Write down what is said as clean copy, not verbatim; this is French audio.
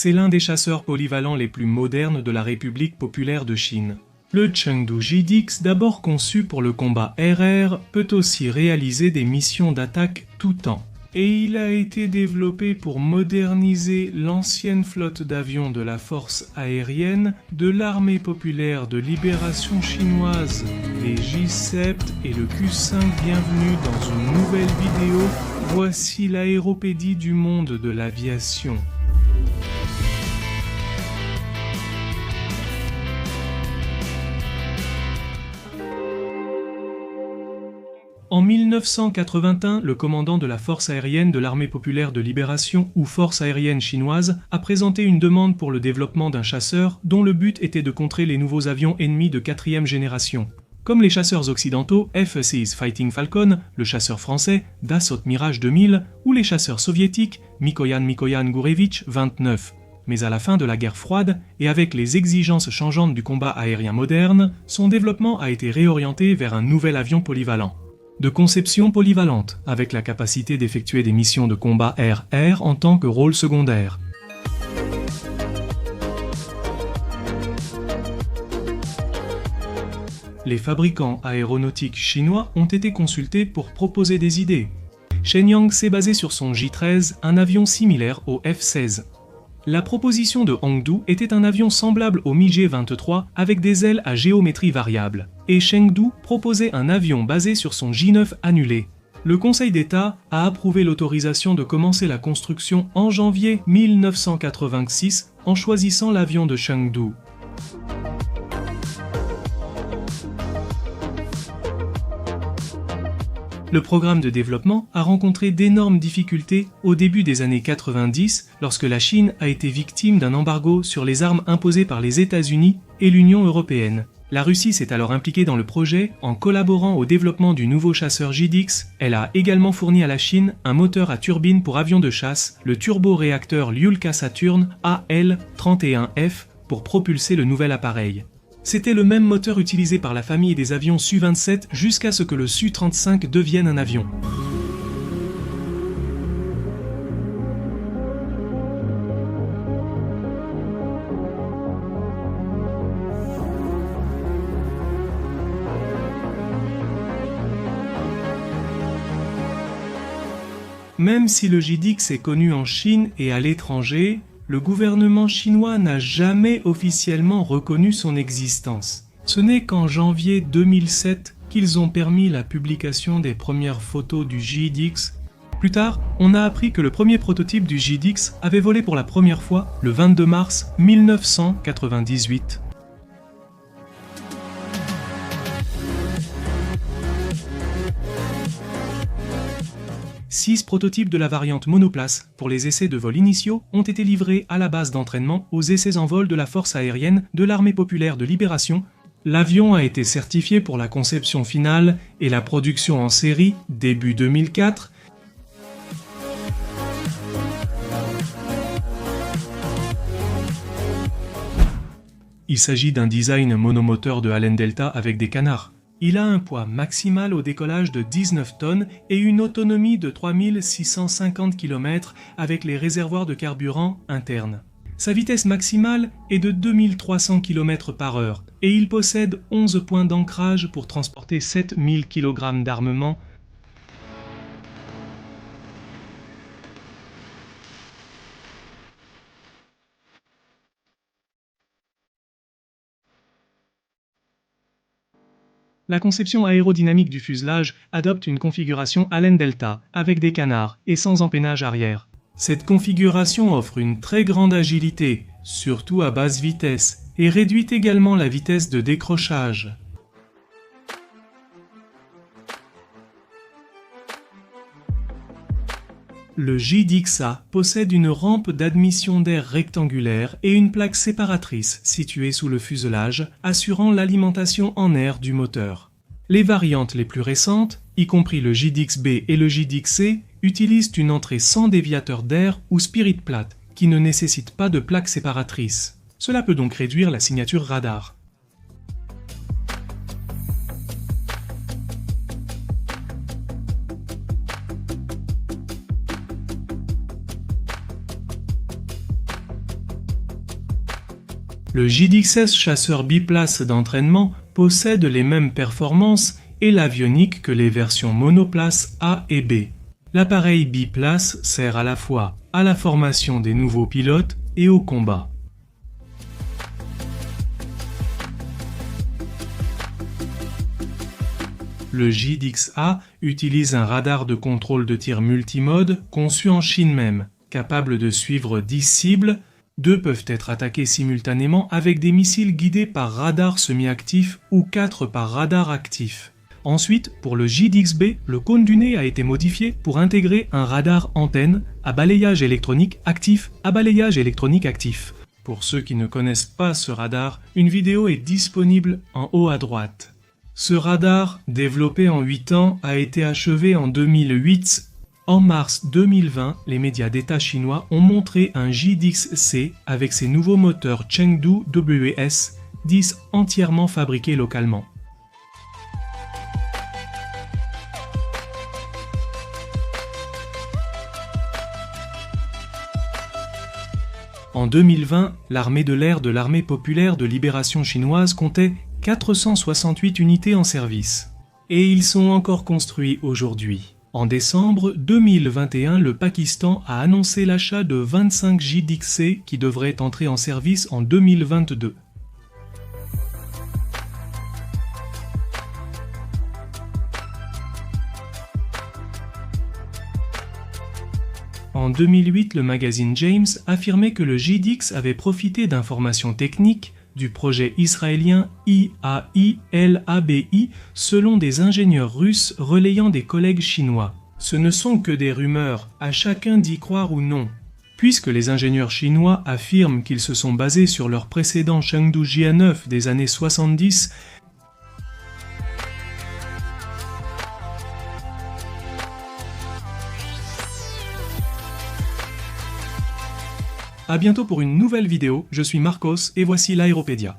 c'est l'un des chasseurs polyvalents les plus modernes de la République populaire de Chine. Le Chengdu JDX, d'abord conçu pour le combat RR, peut aussi réaliser des missions d'attaque tout temps. Et il a été développé pour moderniser l'ancienne flotte d'avions de la force aérienne de l'armée populaire de libération chinoise, les J-7 et le Q-5. Bienvenue dans une nouvelle vidéo. Voici l'aéropédie du monde de l'aviation. En 1981, le commandant de la force aérienne de l'armée populaire de libération ou force aérienne chinoise a présenté une demande pour le développement d'un chasseur dont le but était de contrer les nouveaux avions ennemis de 4e génération. Comme les chasseurs occidentaux F-6 Fighting Falcon, le chasseur français Dassault Mirage 2000 ou les chasseurs soviétiques Mikoyan Gurevich 29. Mais à la fin de la guerre froide, et avec les exigences changeantes du combat aérien moderne, son développement a été réorienté vers un nouvel avion polyvalent. De conception polyvalente, avec la capacité d'effectuer des missions de combat air-air en tant que rôle secondaire. Les fabricants aéronautiques chinois ont été consultés pour proposer des idées. Shenyang s'est basé sur son J-13, un avion similaire au F-16. La proposition de Hongdu était un avion semblable au Mi-G-23 avec des ailes à géométrie variable, et Chengdu proposait un avion basé sur son J-9 annulé. Le Conseil d'État a approuvé l'autorisation de commencer la construction en janvier 1986 en choisissant l'avion de Chengdu. Le programme de développement a rencontré d'énormes difficultés au début des années 90 lorsque la Chine a été victime d'un embargo sur les armes imposé par les États-Unis et l'Union européenne. La Russie s'est alors impliquée dans le projet en collaborant au développement du nouveau chasseur JDX. Elle a également fourni à la Chine un moteur à turbine pour avions de chasse, le turboréacteur Lyulka Saturn AL-31F, pour propulser le nouvel appareil. C'était le même moteur utilisé par la famille des avions Su-27 jusqu'à ce que le Su-35 devienne un avion. Même si le JDX est connu en Chine et à l'étranger, le gouvernement chinois n'a jamais officiellement reconnu son existence. Ce n'est qu'en janvier 2007 qu'ils ont permis la publication des premières photos du JDX. Plus tard, on a appris que le premier prototype du JDX avait volé pour la première fois le 22 mars 1998. Six prototypes de la variante monoplace pour les essais de vol initiaux ont été livrés à la base d'entraînement aux essais en vol de la force aérienne de l'armée populaire de libération. L'avion a été certifié pour la conception finale et la production en série début 2004. Il s'agit d'un design monomoteur de Allen Delta avec des canards. Il a un poids maximal au décollage de 19 tonnes et une autonomie de 3650 km avec les réservoirs de carburant internes. Sa vitesse maximale est de 2300 km/h et il possède 11 points d'ancrage pour transporter 7000 kg d'armement. La conception aérodynamique du fuselage adopte une configuration Allen Delta, avec des canards et sans empennage arrière. Cette configuration offre une très grande agilité, surtout à basse vitesse, et réduit également la vitesse de décrochage. Le JDX-A possède une rampe d'admission d'air rectangulaire et une plaque séparatrice située sous le fuselage, assurant l'alimentation en air du moteur. Les variantes les plus récentes, y compris le JDX-B et le JDX-C, utilisent une entrée sans déviateur d'air ou spirit plate, qui ne nécessite pas de plaque séparatrice. Cela peut donc réduire la signature radar. Le JDX-S chasseur biplace d'entraînement possède les mêmes performances et l'avionique que les versions monoplace A et B. L'appareil biplace sert à la fois à la formation des nouveaux pilotes et au combat. Le JDX-A utilise un radar de contrôle de tir multimode conçu en Chine même, capable de suivre 10 cibles. 2 peuvent être attaqués simultanément avec des missiles guidés par radar semi-actif ou 4 par radar actif. Ensuite, pour le JDX-B, le cône du nez a été modifié pour intégrer un radar antenne à balayage électronique actif à balayage électronique actif. Pour ceux qui ne connaissent pas ce radar, une vidéo est disponible en haut à droite. Ce radar, développé en 8 ans, a été achevé en 2008. En mars 2020, les médias d'État chinois ont montré un JDX-C avec ses nouveaux moteurs Chengdu WS-10 entièrement fabriqués localement. En 2020, l'armée de l'air de l'Armée populaire de libération chinoise comptait 468 unités en service. Et ils sont encore construits aujourd'hui. En décembre 2021, le Pakistan a annoncé l'achat de 25 JDX-C qui devraient entrer en service en 2022. En 2008, le magazine James affirmait que le JDX avait profité d'informations techniques du projet israélien IAI-LABI selon des ingénieurs russes relayant des collègues chinois. Ce ne sont que des rumeurs, à chacun d'y croire ou non. Puisque les ingénieurs chinois affirment qu'ils se sont basés sur leur précédent Chengdu JA9 des années 70, à bientôt pour une nouvelle vidéo, je suis Marcos et voici l'Aéropédia.